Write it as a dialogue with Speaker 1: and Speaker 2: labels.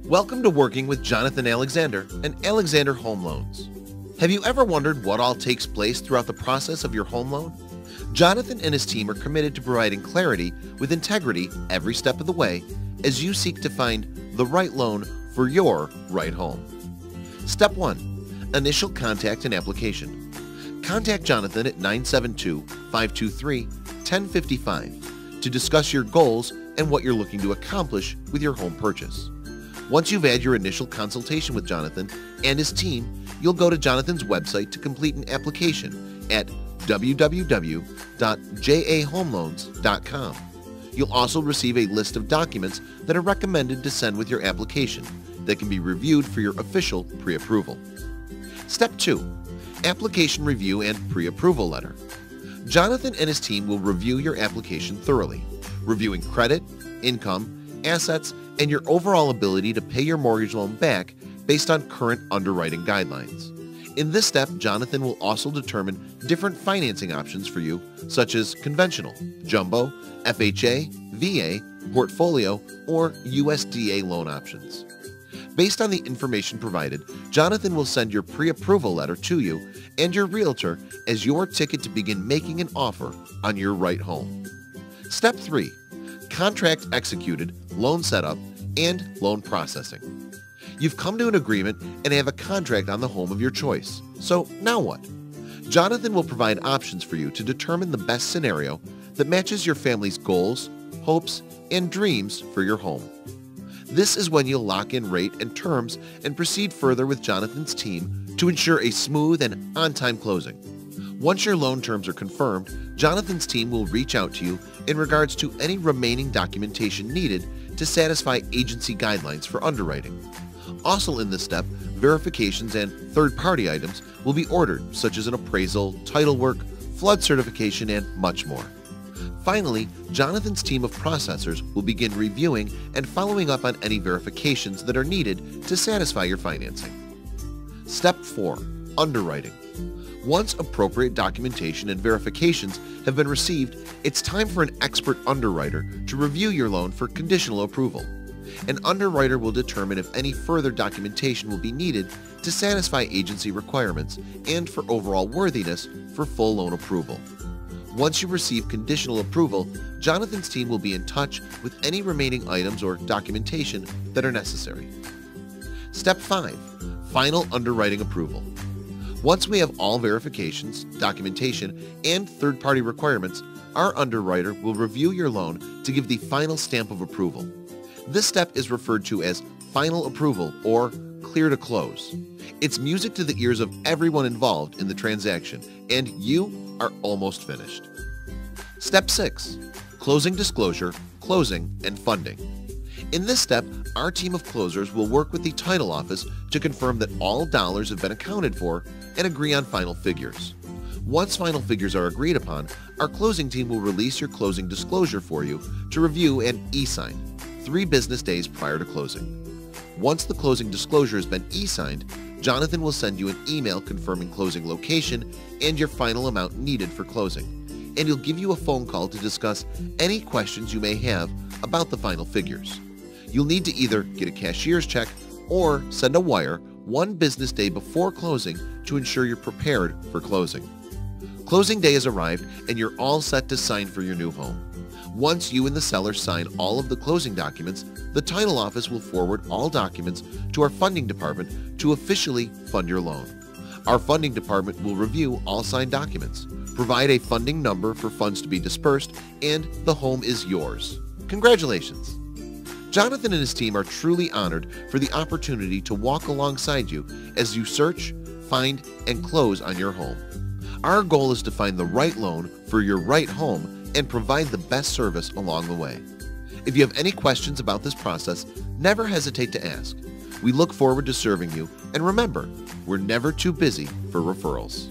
Speaker 1: Welcome to Working with Jonathan Alexander and Alexander Home Loans. Have you ever wondered what all takes place throughout the process of your home loan? Jonathan and his team are committed to providing clarity with integrity every step of the way as you seek to find the right loan for your right home. Step 1. Initial contact and application. Contact Jonathan at 972-523-1055 to discuss your goals and what you're looking to accomplish with your home purchase. Once you've had your initial consultation with Jonathan and his team, you'll go to Jonathan's website to complete an application at www.jahomeloans.com. You'll also receive a list of documents that are recommended to send with your application that can be reviewed for your official pre-approval. Step 2. Application review and pre-approval letter. Jonathan and his team will review your application thoroughly, reviewing credit, income, assets, and your overall ability to pay your mortgage loan back based on current underwriting guidelines. In this step, Jonathan will also determine different financing options for you, such as conventional, jumbo, FHA, VA, portfolio, or USDA loan options. Based on the information provided, Jonathan will send your pre-approval letter to you and your realtor as your ticket to begin making an offer on your right home. Step 3. Contract executed, loan setup, and loan processing. You've come to an agreement and have a contract on the home of your choice. So now what? Jonathan will provide options for you to determine the best scenario that matches your family's goals, hopes, and dreams for your home. This is when you'll lock in rate and terms and proceed further with Jonathan's team to ensure a smooth and on-time closing. Once your loan terms are confirmed, Jonathan's team will reach out to you in regards to any remaining documentation needed to satisfy agency guidelines for underwriting. Also in this step, verifications and third-party items will be ordered, such as an appraisal, title work, flood certification, and much more. Finally, Jonathan's team of processors will begin reviewing and following up on any verifications that are needed to satisfy your financing. Step 4. Underwriting. Once appropriate documentation and verifications have been received, it's time for an expert underwriter to review your loan for conditional approval. An underwriter will determine if any further documentation will be needed to satisfy agency requirements and for overall worthiness for full loan approval. Once you receive conditional approval, Jonathan's team will be in touch with any remaining items or documentation that are necessary. Step 5. Final underwriting approval. Once we have all verifications, documentation, and third-party requirements, our underwriter will review your loan to give the final stamp of approval. This step is referred to as final approval or clear to close. It's music to the ears of everyone involved in the transaction, and you are almost finished. Step 6. Closing disclosure, closing, and funding. In this step, our team of closers will work with the title office to confirm that all dollars have been accounted for and agree on final figures. Once final figures are agreed upon, our closing team will release your closing disclosure for you to review and e-sign 3 business days prior to closing. Once the closing disclosure has been e-signed, Jonathan will send you an email confirming closing location and your final amount needed for closing, and he'll give you a phone call to discuss any questions you may have about the final figures. You'll need to either get a cashier's check or send a wire 1 business day before closing to ensure you're prepared for closing. Closing day has arrived and you're all set to sign for your new home. Once you and the seller sign all of the closing documents, the title office will forward all documents to our funding department to officially fund your loan. Our funding department will review all signed documents, provide a funding number for funds to be dispersed, and the home is yours. Congratulations! Jonathan and his team are truly honored for the opportunity to walk alongside you as you search, find, and close on your home. Our goal is to find the right loan for your right home and provide the best service along the way. If you have any questions about this process, never hesitate to ask. We look forward to serving you, and remember, we're never too busy for referrals.